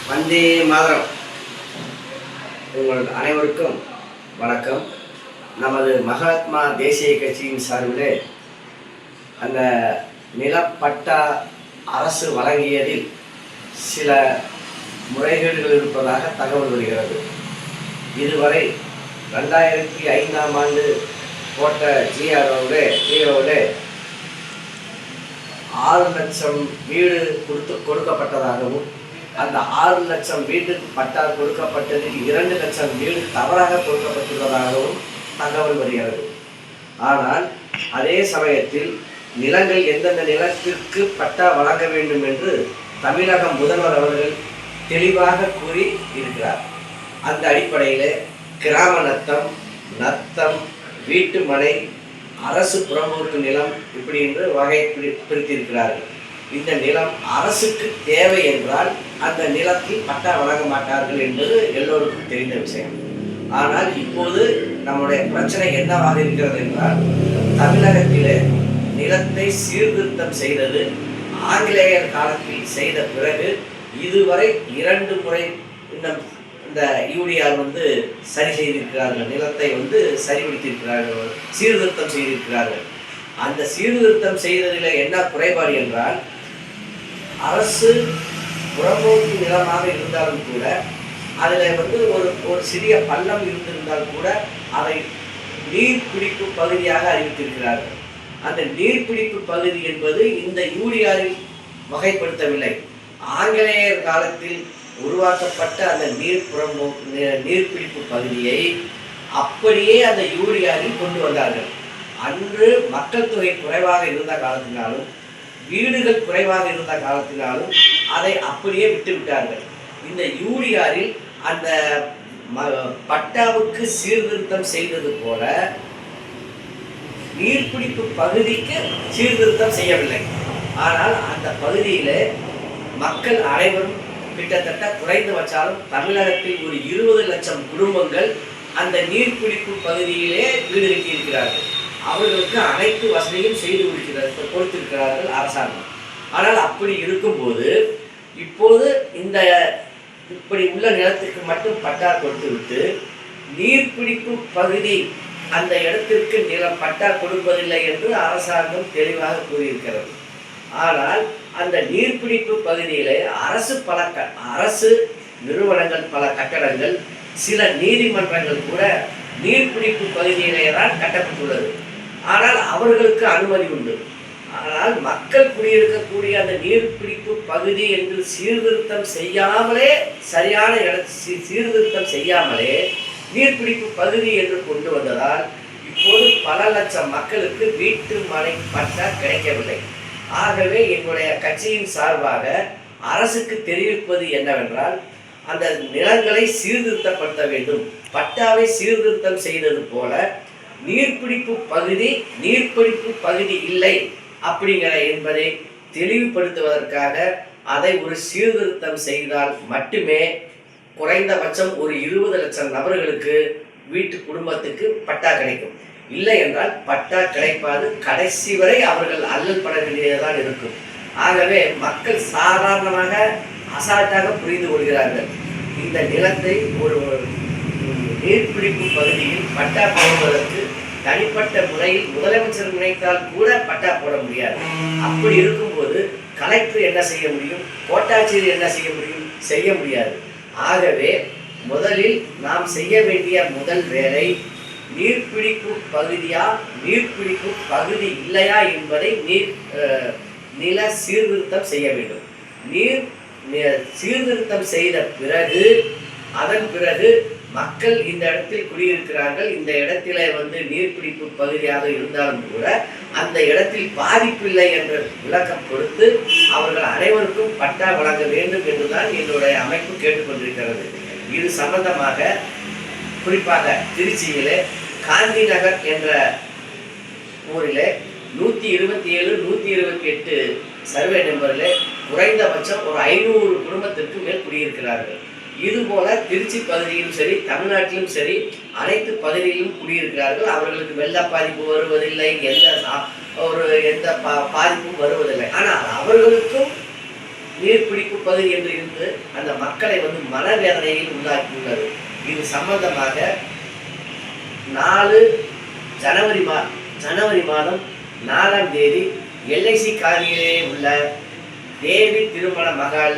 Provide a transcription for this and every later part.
வந்தே மாதரம். உங்கள் அனைவருக்கும் வணக்கம். நமது மகாத்மா தேசிய கட்சியின் சார்பிலே அந்த நிலப்பட்டா அரசு வழங்கியதில் சில முறைகேடுகள் இருப்பதாக தகவல் வருகிறது. இதுவரை 2005ஆம் ஆண்டு போட்ட ஜிஓவிலே 6 லட்சம் வீடு கொடுக்கப்பட்டதாகவும் அந்த 6 லட்சம் வீடு பட்டா கொடுக்கப்பட்டதில் 2 லட்சம் வீடு தவறாக கொடுக்கப்பட்டுள்ளதாகவும் தகவல் வருகிறது. ஆனால் அதே சமயத்தில் நிலங்கள் எந்தெந்த நிலத்திற்கு பட்டா வழங்க வேண்டும் என்று தமிழக முதல்வர் அவர்கள் தெளிவாக கூறி இருக்கிறார். அந்த அடிப்படையில் கிராம நத்தம், வீட்டு மனை, அரசு புறம்போக்கு நிலம் இப்படி என்று வகை பிரித்திருக்கிறார்கள். இந்த நிலம் அரசுக்கு தேவை என்றால் அந்த நிலத்தில் பட்டா வழங்க மாட்டார்கள் என்பது எல்லோருக்கும் தெரிந்த விஷயம். ஆனால் இப்போது நம்முடைய பிரச்சனை என்னவாக இருக்கிறது என்றால், தமிழகத்திலே நிலத்தை சீர்திருத்தம் செய்தது ஆங்கிலேயர் காலத்தில் செய்த பிறகு இதுவரை 2 முறை இந்த யூடிஆர் சரி செய்திருக்கிறார்கள். நிலத்தை சரிபடுத்தியிருக்கிறார்கள், சீர்திருத்தம் செய்திருக்கிறார்கள். அந்த சீர்திருத்தம் செய்ததில் என்ன குறைபாடு என்றால், அரசு புறம்போக்கு நிலமாக இருந்தாலும் கூட அதில் ஒரு சிறிய பள்ளம் இருந்திருந்தால் கூட அதை நீர்பிடிப்பு பகுதியாக அறிவித்திருக்கிறார்கள். அந்த நீர்பிடிப்பு பகுதி என்பது இந்த யூடிஆரில் வகைப்படுத்தவில்லை. ஆங்கிலேயர் காலத்தில் உருவாக்கப்பட்ட அந்த நீர்பிடிப்பு பகுதியை அப்படியே அந்த யூடிஆரில் கொண்டு வந்தார்கள். அன்று மக்கள் தொகை குறைவாக இருந்த காலத்தினாலும் வீடுகள் குறைவாக இருந்த காலத்தினாலும் அதை அப்படியே விட்டுவிட்டார்கள். இந்த யூடிஆரில் அந்த பட்டாவுக்கு சீர்திருத்தம் செய்தது போல நீர்பிடிப்பு பகுதிக்கு சீர்திருத்தம் செய்யவில்லை. ஆனால் அந்த பகுதியில் மக்கள் அனைவரும் கிட்டத்தட்ட குறைந்து வச்சாலும் தமிழகத்தில் ஒரு 20 லட்சம் குடும்பங்கள் அந்த நீர்பிடிப்பு பகுதியிலே வீடு கட்டியிருக்கிறார்கள். அவர்களுக்கு அனைத்து வசதியும் செய்து கொடுத்திருக்கிறார்கள் அரசாங்கம். ஆனால் அப்படி இருக்கும்போது இப்போது இப்படி உள்ள நிலத்திற்கு மட்டும் பட்டா கொடுத்துவிட்டு நீர்பிடிப்பு பகுதி அந்த இடத்திற்கு நிலம் பட்டா கொடுப்பதில்லை என்று அரசாங்கம் தெளிவாக கூறியிருக்கிறது. ஆனால் அந்த நீர்பிடிப்பு பகுதியிலே அரசு நிறுவனங்கள், பல கட்டடங்கள், சில நீதிமன்றங்கள் கூட நீர்பிடிப்பு பகுதியிலே தான் கட்டப்பட்டுள்ளது. ஆனால் அவர்களுக்கு அனுமதி உண்டு. ஆனால் மக்கள் குடியிருக்கக்கூடிய அந்த நீர்பிடிப்பு பகுதி என்று சீர்திருத்தம் செய்யாமலே சீர்திருத்தம் செய்யாமலே நீர்பிடிப்பு பகுதி என்று கொண்டு வந்ததால் இப்போது பல லட்சம் மக்களுக்கு வீட்டு மனை பட்டா கிடைக்கவில்லை. ஆகவே என்னுடைய கட்சியின் சார்பாக அரசுக்கு தெரிவிப்பது என்னவென்றால், அந்த நிலங்களை சீர்திருத்தப்படுத்த வேண்டும். பட்டாவை சீர்திருத்தம் செய்தது போல நீர்பிடிப்பு பகுதி இல்லை அப்படிங்கிற என்பதை தெளிவுபடுத்துவதற்காக அதை ஒரு சீர்திருத்தம் செய்தால் மட்டுமே குறைந்தபட்சம் ஒரு 20 லட்சம் நபர்களுக்கு வீட்டு குடும்பத்துக்கு பட்டா கிடைக்கும். இல்லை என்றால் பட்டா கிடைப்பாது. கடைசி வரை அவர்கள் அல்லல் பட வேண்டியதுதான் இருக்கும். ஆகவே மக்கள் சாதாரணமாக அசால்ட்டாக புரிந்து கொள்கிறார்கள். இந்த நிலத்தை ஒரு நீர்பிடிப்பு பகுதியில் பட்டா போடுவதற்கு தனிப்பட்ட முறையில் முதலமைச்சர் நினைத்தால் கூட பட்டா போட முடியாது. அப்படி இருக்கும்போது கலெக்டர் என்ன செய்ய முடியும், கோட்டாட்சியர் என்ன செய்ய முடியாது. ஆகவே முதலில் நாம் செய்ய வேண்டிய முதல் வேலை, நீர்பிடிப்பு பகுதியா நீர்பிடிப்பு பகுதி இல்லையா என்பதை நில சீர்திருத்தம் செய்ய வேண்டும். சீர்திருத்தம் செய்த பிறகு அதன் பிறகு மக்கள் இந்த இடத்தில் குடியிருக்கிறார்கள், இந்த இடத்துல நீர்பிடிப்பு பகுதியாக இருந்தாலும் கூட அந்த இடத்தில் பாதிப்பில்லை என்ற விளக்கம் கொடுத்து அவர்கள் அனைவருக்கும் பட்டா வழங்க வேண்டும் என்றுதான் என்னுடைய அமைப்பு கேட்டுக்கொண்டிருக்கிறது. இது சம்பந்தமாக குறிப்பாக திருச்சியிலே காந்தி நகர் என்ற ஊரில் 127, 128 சர்வே நம்பரில் குறைந்தபட்சம் ஒரு 500 குடும்பத்திற்கு மேல் குடியிருக்கிறார்கள். இதுபோல திருச்சி பகுதியிலும் சரி, தமிழ்நாட்டிலும் சரி, அனைத்து பகுதியிலும் குடியிருக்கிறார்கள். அவர்களுக்கு வெள்ள பாதிப்பு வருவதில்லை, எந்த பாதிப்பும் வருவதில்லை. ஆனால் அவர்களுக்கும் நீர்பிடிப்பு பகுதி என்று இருந்து அந்த மக்களை வந்து மனவேதனையில் உள்ளாக்கியுள்ளது. இது சம்பந்தமாக 4 ஜனவரி மாதம் 4ஆம் தேதி எல்ஐசி காலனியிலே உள்ள தேவி திருமண மகள்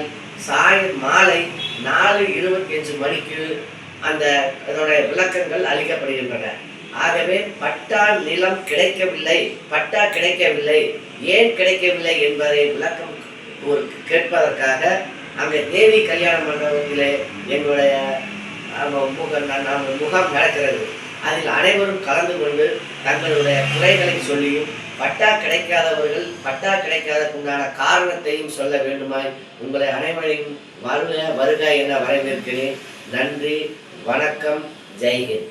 மாலை 4:25 மணிக்கு அதனுடைய விளக்கங்கள் அளிக்கப்படுகின்றன. ஆகவே பட்டா கிடைக்கவில்லை, ஏன் கிடைக்கவில்லை என்பதை விளக்கம் கேட்பதற்காக அங்கே தேவி கல்யாண மண்டபத்திலே எங்களுடைய முகாம் நடக்கிறது. அதில் அனைவரும் கலந்து கொண்டு தங்களுடைய குறைகளை சொல்லியும் பட்டா கிடைக்காதற்குண்டான காரணத்தையும் சொல்ல வேண்டுமாய் உங்களை அனைவரையும் வருக என வரவேற்கிறேன். நன்றி, வணக்கம், ஜெய்ஹிந்த்.